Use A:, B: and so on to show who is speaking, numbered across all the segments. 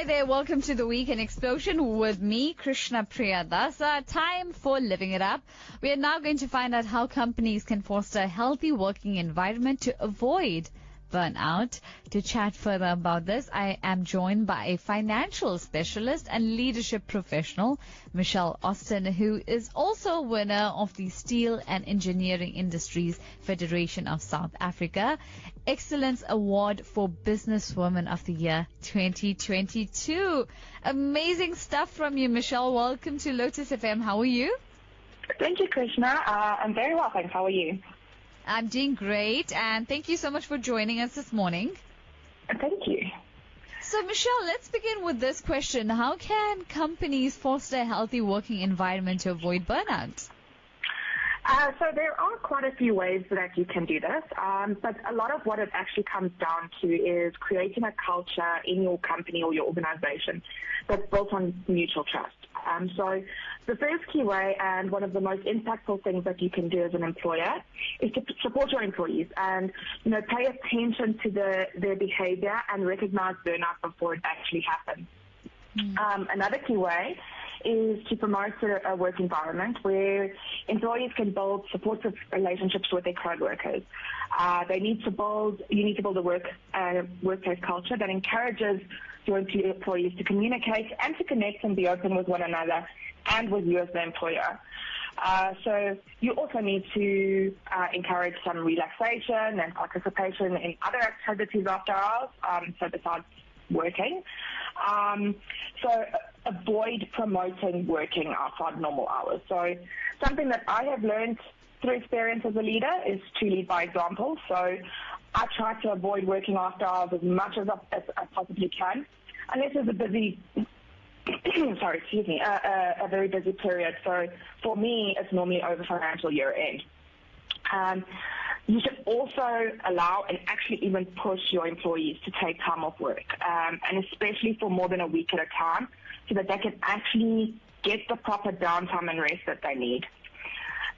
A: Hi there, welcome to the Weekend Explosion with me, Krishna Priyadasa. Time for Living It Up. We are now going to find out how companies can foster a healthy working environment to avoid burnout. To chat further about this, I am joined by a financial specialist and leadership professional, Michelle Austin, who is also a winner of the Steel and Engineering Industries Federation of South Africa Excellence Award for Businesswoman of the Year 2022. Amazing stuff from you, Michelle. Welcome to Lotus FM. How are you?
B: Thank you, Krishna. I'm very well, thanks. How are you?
A: I'm doing great, and thank you so much for joining us this morning.
B: Thank you.
A: So, Michelle, let's begin with this question. How can companies foster a healthy working environment to avoid burnout?
B: So there are quite a few ways that you can do this, but a lot of what it actually comes down to is creating a culture in your company or your organization that's built on mutual trust. So the first key way and one of the most impactful things that you can do as an employer is to support your employees and, pay attention to their behavior and recognize burnout before it actually happens. Another key way is to promote a work environment where employees can build supportive relationships with their co-workers. You need to build a workplace culture that encourages your employees to communicate and to connect and be open with one another and with you as the employer. So you also need to encourage some relaxation and participation in other activities after hours, so besides working. So avoid promoting working outside normal hours. So something that I have learned through experience as a leader is to lead by example. So I try to avoid working after hours as much as I possibly can, unless there's a busy, a very busy period. So for me, it's normally over financial year end. You should also allow and actually even push your employees to take time off work, and especially for more than a week at a time, so that they can actually get the proper downtime and rest that they need.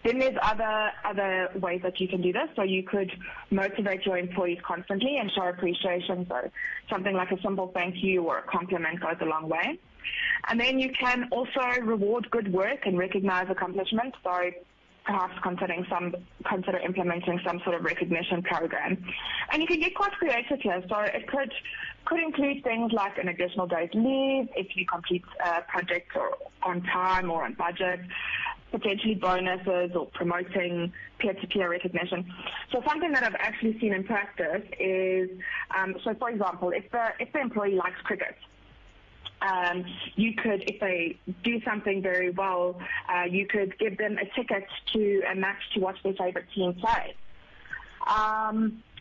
B: Then there's other ways that you can do this. So you could motivate your employees constantly and show appreciation. So something like a simple thank you or a compliment goes a long way. And then you can also reward good work and recognize accomplishments. So perhaps consider implementing some sort of recognition program. And you can get quite creative here. So it could include things like an additional day's leave if you complete a project on time or on budget, potentially bonuses or promoting peer-to-peer recognition. So something that I've actually seen in practice is, so for example, if the employee likes cricket, you could, if they do something very well, you could give them a ticket to a match to watch their favorite team play.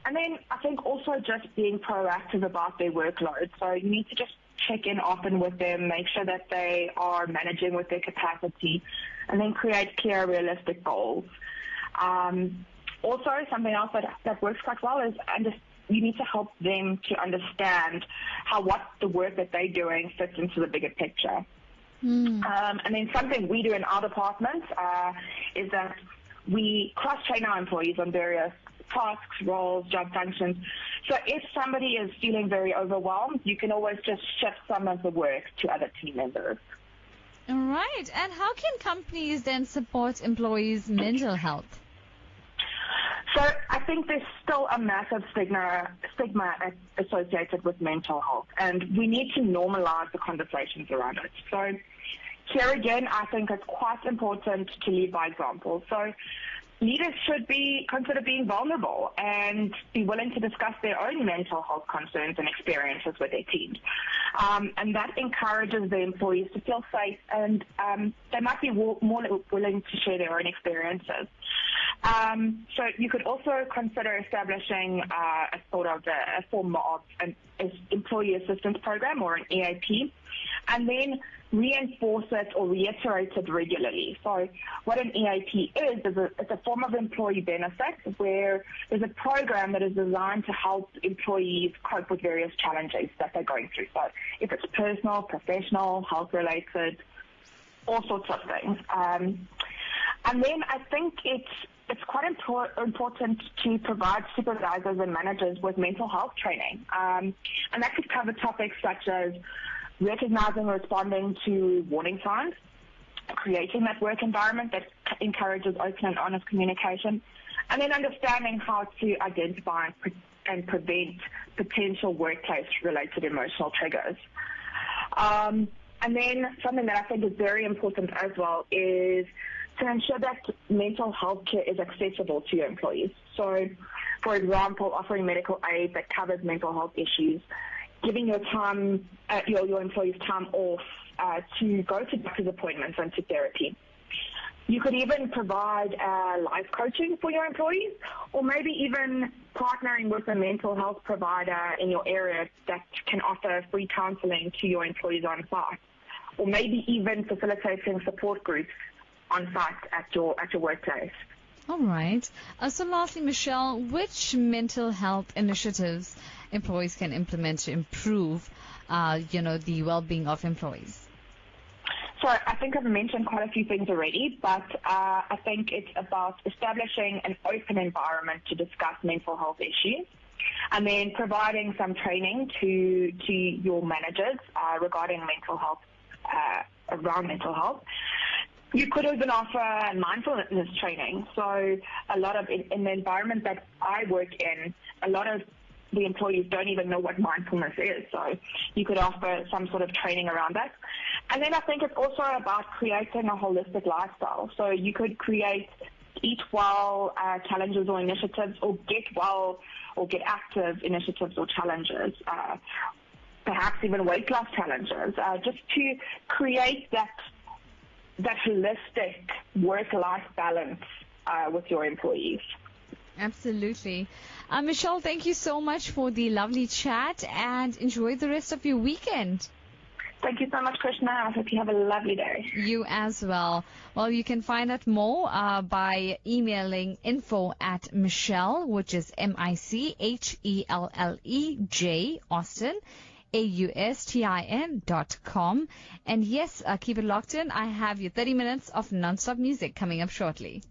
B: And then I think also just being proactive about their workload. So you need to just check in often with them, make sure that they are managing with their capacity, and then create clear, realistic goals. Also, something else that works quite well is you need to help them to understand what the work that they're doing fits into the bigger picture. And then something we do in our department is that we cross-train our employees on various tasks, roles, job functions. So if somebody is feeling very overwhelmed, you can always just shift some of the work to other team members.
A: All right. And how can companies then support employees' mental health?
B: So I think there's still a massive stigma associated with mental health, and we need to normalize the conversations around it. So here again, I think it's quite important to lead by example. So leaders should consider being vulnerable and be willing to discuss their own mental health concerns and experiences with their teams. And that encourages the employees to feel safe, and they might be more willing to share their own experiences. So you could also consider establishing a form of an employee assistance program or an EAP, and then reinforce it or reiterate it regularly. So what an EAP is it's a form of employee benefit where there's a program that is designed to help employees cope with various challenges that they're going through. So if it's personal, professional, health-related, all sorts of things. And then I think it's quite important to provide supervisors and managers with mental health training. And that could cover topics such as recognizing and responding to warning signs, creating that work environment that encourages open and honest communication, and then understanding how to identify and prevent potential workplace-related emotional triggers. And then something that I think is very important as well is to ensure that mental health care is accessible to your employees. So, for example, offering medical aid that covers mental health issues, giving your employees time off to go to doctor's appointments and to therapy. You could even provide life coaching for your employees, or maybe even partnering with a mental health provider in your area that can offer free counseling to your employees on site, or maybe even facilitating support groups on site at your workplace.
A: All right. So lastly, Michelle, which mental health initiatives employees can implement to improve, the well-being of employees?
B: So I think I've mentioned quite a few things already, but I think it's about establishing an open environment to discuss mental health issues, and then providing some training to your managers regarding mental health, around mental health. You could even offer mindfulness training. So a lot of, in the environment that I work in, a lot of the employees don't even know what mindfulness is. So you could offer some sort of training around that. And then I think it's also about creating a holistic lifestyle. So you could create Eat Well challenges or initiatives, or Get Well or Get Active initiatives or challenges, perhaps even weight loss challenges, just to create that holistic work-life balance with your employees.
A: Absolutely. Michelle, thank you so much for the lovely chat, and enjoy the rest of your weekend.
B: Thank you so much, Krishna. I hope you have a lovely day.
A: You as well. Well, you can find out more by emailing info@Michelle, which is MICHELLEJ, Austin, AUSTIN.com. And yes, keep it locked in. I have your 30 minutes of non-stop music coming up shortly.